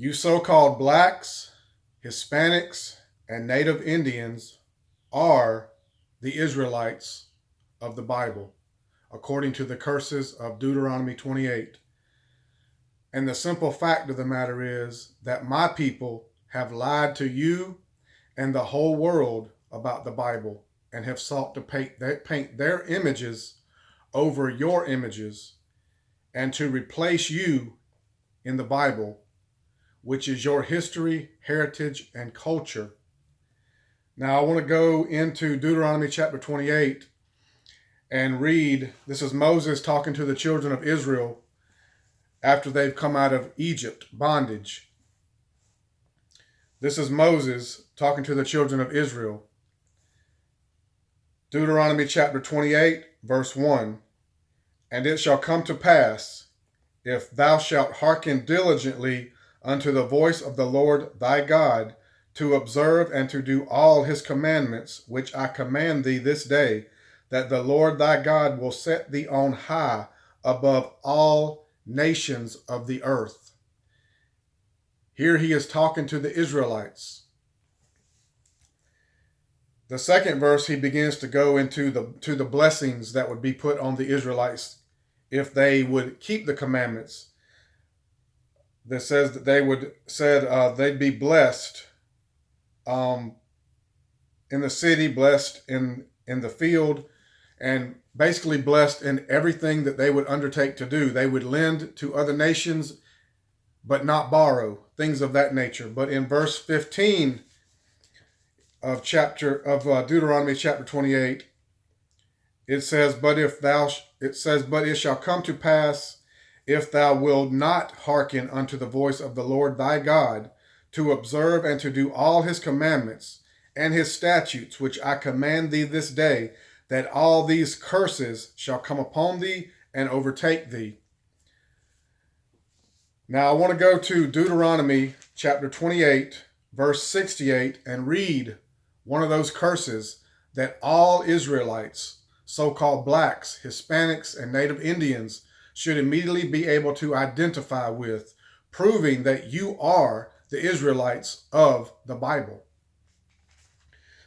You so-called blacks, Hispanics, and Native Indians are the Israelites of the Bible, according to the curses of Deuteronomy 28. And the simple fact of the matter is that my people have lied to you and the whole world about the Bible and have sought to paint their images over your images and to replace you in the Bible, which is your history, heritage, and culture. Now, I want to go into Deuteronomy chapter 28 and read. This is Moses talking to the children of Israel after they've come out of Egypt, bondage. This is Moses talking to the children of Israel. Deuteronomy chapter 28, verse 1. And it shall come to pass, if thou shalt hearken diligently unto the voice of the Lord thy God, to observe and to do all his commandments, which I command thee this day, that the Lord thy God will set thee on high above all nations of the earth. Here he is talking to the Israelites. The second verse, he begins to go into the blessings that would be put on the Israelites if they would keep the commandments. That says that they'd be blessed in the city, blessed in the field, and basically blessed in everything that they would undertake to do. They would lend to other nations, but not borrow, things of that nature. But in verse 15 of Deuteronomy chapter 28, it says, but it shall come to pass, if thou wilt not hearken unto the voice of the Lord thy God, to observe and to do all his commandments and his statutes, which I command thee this day, that all these curses shall come upon thee and overtake thee. Now I want to go to Deuteronomy chapter 28, verse 68, and read one of those curses that all Israelites, so-called blacks, Hispanics, and Native Indians, should immediately be able to identify with, proving that you are the Israelites of the Bible.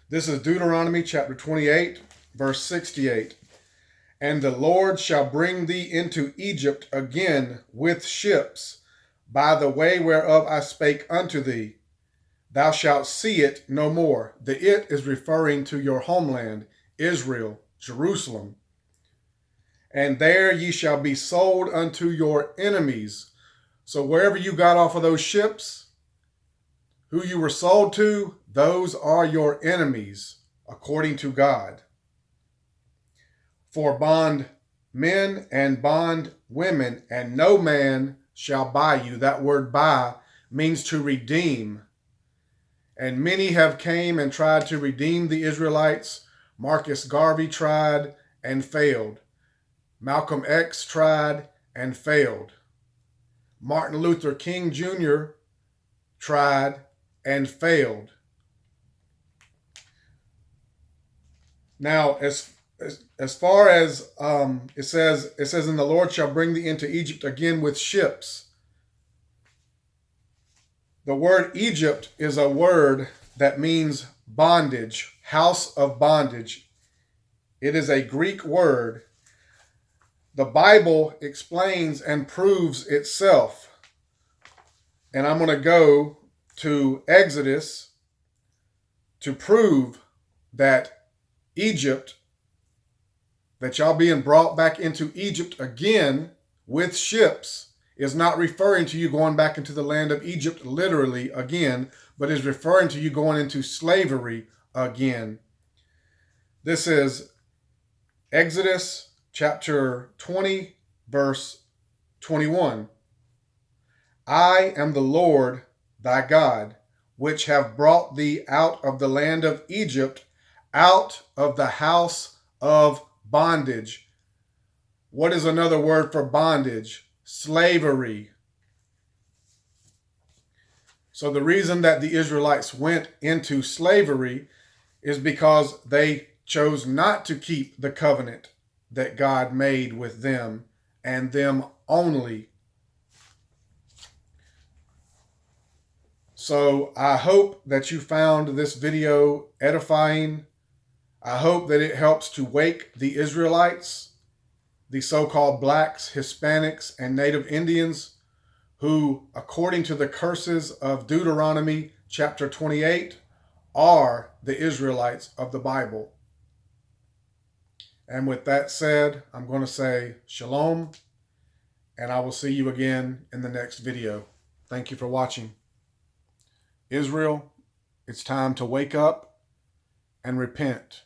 This is Deuteronomy chapter 28, verse 68. And the Lord shall bring thee into Egypt again with ships, by the way whereof I spake unto thee. Thou shalt see it no more. The it is referring to your homeland, Israel, Jerusalem. And there ye shall be sold unto your enemies. So wherever you got off of those ships, who you were sold to, those are your enemies, according to God. For bond men and bond women, and no man shall buy you. That word buy means to redeem. And many have came and tried to redeem the Israelites. Marcus Garvey tried and failed. Malcolm X tried and failed. Martin Luther King Jr. tried and failed. Now, as far as it says, and the Lord shall bring thee into Egypt again with ships. The word Egypt is a word that means bondage, house of bondage. It is a Greek word. The Bible explains and proves itself. And I'm going to go to Exodus to prove that Egypt, that y'all being brought back into Egypt again with ships, is not referring to you going back into the land of Egypt literally again, but is referring to you going into slavery again. This is Exodus chapter 20, verse 21. I am the Lord thy God, which have brought thee out of the land of Egypt, out of the house of bondage. What is another word for bondage? Slavery. So the reason that the Israelites went into slavery is because they chose not to keep the covenant that God made with them and them only. So I hope that you found this video edifying. I hope that it helps to wake the Israelites, the so-called blacks, Hispanics, and Native Indians, who, according to the curses of Deuteronomy chapter 28, are the Israelites of the Bible. And with that said, I'm going to say shalom, and I will see you again in the next video. Thank you for watching. Israel, it's time to wake up and repent.